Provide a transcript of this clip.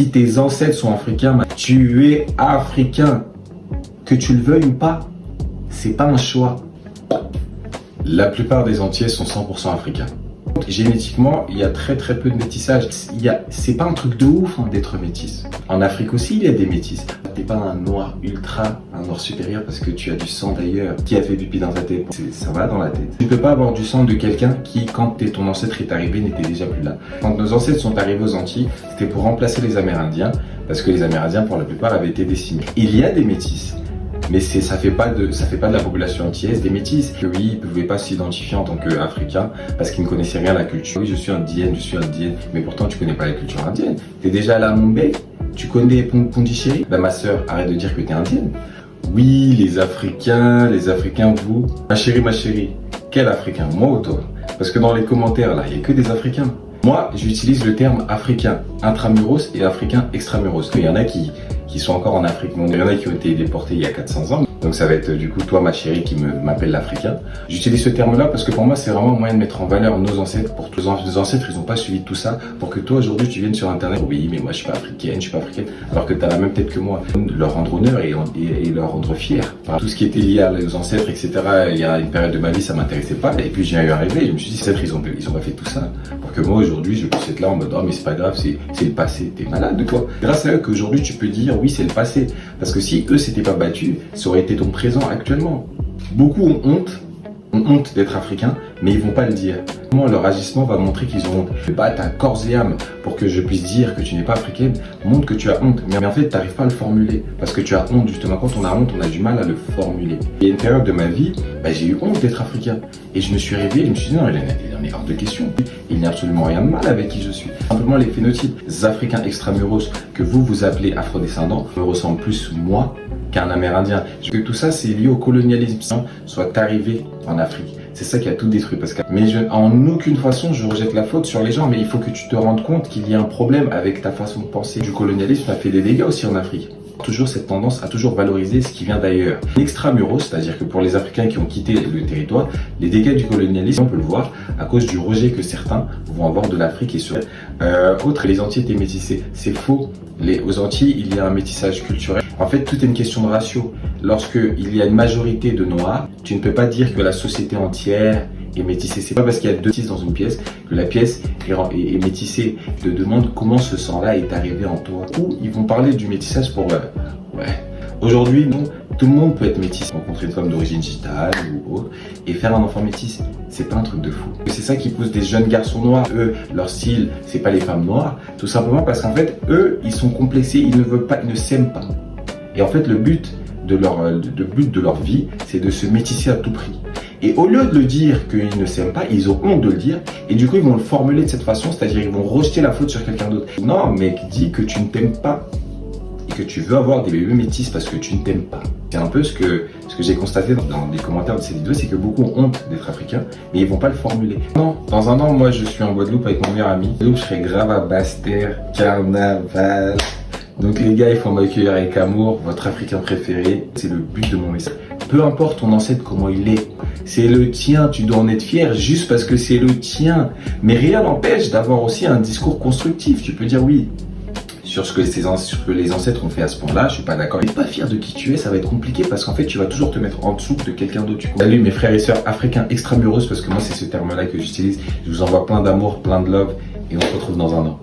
Si tes ancêtres sont africains, tu es africain. Que tu le veuilles ou pas, c'est pas un choix. La plupart des Antillais sont 100% africains. Génétiquement, il y a très peu de métissage. C'est pas un truc de ouf d'être métis. En Afrique aussi, il y a des métis. T'es pas un noir ultra, un noir supérieur parce que tu as du sang d'ailleurs qui a fait pipi dans ta tête. Ça va dans la tête. Tu peux pas avoir du sang de quelqu'un qui, quand ton ancêtre est arrivé, n'était déjà plus là. Quand nos ancêtres sont arrivés aux Antilles, c'était pour remplacer les Amérindiens parce que les Amérindiens, pour la plupart, avaient été décimés. Il y a des métis. Mais ça fait pas de la population antillaise des métis. Oui, ils ne pouvaient pas s'identifier en tant qu'Africains parce qu'ils ne connaissaient rien à la culture. Oui, je suis indienne, mais pourtant tu connais pas la culture indienne. Tu es déjà allé à Mumbai, tu connais Pondichéry. Ben ma sœur, arrête de dire que tu es indienne. Oui, les Africains, vous. Ma chérie, quel Africain, moi ou toi? Parce que dans les commentaires là, il n'y a que des Africains. Moi, j'utilise le terme africain intramuros et africain extramuros. Il y en a qui sont encore en Afrique. Il y en a qui ont été déportés il y a 400 ans. Donc ça va être du coup toi, ma chérie, qui m'appelle l'Africain. J'utilise ce terme-là parce que pour moi, c'est vraiment un moyen de mettre en valeur nos ancêtres. Pour tous nos ancêtres, ils n'ont pas suivi tout ça. Pour que toi, aujourd'hui, tu viennes sur Internet. Oui, mais moi, je suis pas africaine. Alors que tu as la même tête que moi. Leur rendre honneur et leur rendre fier. Tout ce qui était lié à nos ancêtres, etc. Il y a une période de ma vie, ça m'intéressait pas. Et puis, j'ai eu un rêve et je me suis dit, ces ancêtres, ils ont pas fait tout ça. Pour que moi, aujourd'hui, je puisse être là en mode, oh, mais c'est pas grave, c'est le passé. T'es malade de quoi? Grâce à eux qu'aujourd'hui, tu peux dire, oui, c'est le passé. Parce que si eux s'étaient pas battus, ça aurait été ton présent actuellement. Beaucoup ont honte d'être africains, mais ils vont pas le dire. Leur agissement va montrer qu'ils ont honte. Tu te bats à corps et âme pour que je puisse dire que tu n'es pas africaine, montre que tu as honte. Mais en fait, tu n'arrives pas à le formuler parce que tu as honte. Justement, quand on a honte, on a du mal à le formuler. Il y a une période de ma vie, j'ai eu honte d'être africain. Et je me suis réveillé, je me suis dit non, il en est hors de question. Il n'y a absolument rien de mal avec qui je suis. Simplement, les phénotypes africains extramuros que vous appelez afrodescendants me ressemblent plus moi qu'un Amérindien. Que tout ça, c'est lié au colonialisme, soit arrivé en Afrique. C'est ça qui a tout détruit. Mais en aucune façon, je rejette la faute sur les gens, mais il faut que tu te rendes compte qu'il y a un problème avec ta façon de penser. Du colonialisme a fait des dégâts aussi en Afrique. Toujours cette tendance à toujours valoriser ce qui vient d'ailleurs. L'extramuros, c'est-à-dire que pour les Africains qui ont quitté le territoire, les dégâts du colonialisme, on peut le voir à cause du rejet que certains vont avoir de l'Afrique et sur autres. Les Antilles étaient métissés. C'est faux. Aux Antilles, il y a un métissage culturel. En fait, tout est une question de ratio. Lorsqu'il y a une majorité de Noirs, tu ne peux pas dire que la société entière est métissée. C'est pas parce qu'il y a deux métis dans une pièce que la pièce est métissée. Je te demande comment ce sang-là est arrivé en toi. Ou ils vont parler du métissage pour... Aujourd'hui, non, tout le monde peut être métis. Rencontrer une femme d'origine gitane ou autre et faire un enfant métis, c'est pas un truc de fou. C'est ça qui pousse des jeunes garçons noirs. Eux, leur style, c'est pas les femmes noires. Tout simplement parce qu'en fait, eux, ils sont complexés, ils ne veulent pas, ils ne s'aiment pas. Et en fait, le but de leur vie, c'est de se métisser à tout prix. Et au lieu de le dire qu'ils ne s'aiment pas, ils ont honte de le dire. Et du coup, ils vont le formuler de cette façon, c'est-à-dire ils vont rejeter la faute sur quelqu'un d'autre. Non, mec, dis que tu ne t'aimes pas et que tu veux avoir des bébés métis parce que tu ne t'aimes pas. C'est un peu ce que j'ai constaté dans les commentaires de ces vidéos, c'est que beaucoup ont honte d'être africains, mais ils vont pas le formuler. Non, dans un an, moi, je suis en Guadeloupe avec mon meilleur ami. Donc, je serai grave à Basse-Terre, carnaval. Donc les gars, il faut m'accueillir avec amour, votre Africain préféré, c'est le but de mon message. Peu importe ton ancêtre comment il est, c'est le tien, tu dois en être fier juste parce que c'est le tien. Mais rien n'empêche d'avoir aussi un discours constructif. Tu peux dire oui, sur ce que les ancêtres ont fait à ce point-là, je suis pas d'accord. Mais pas fier de qui tu es, ça va être compliqué parce qu'en fait, tu vas toujours te mettre en dessous de quelqu'un d'autre. Salut mes frères et sœurs africains extramuros, parce que moi c'est ce terme-là que j'utilise. Je vous envoie plein d'amour, plein de love et on se retrouve dans un an.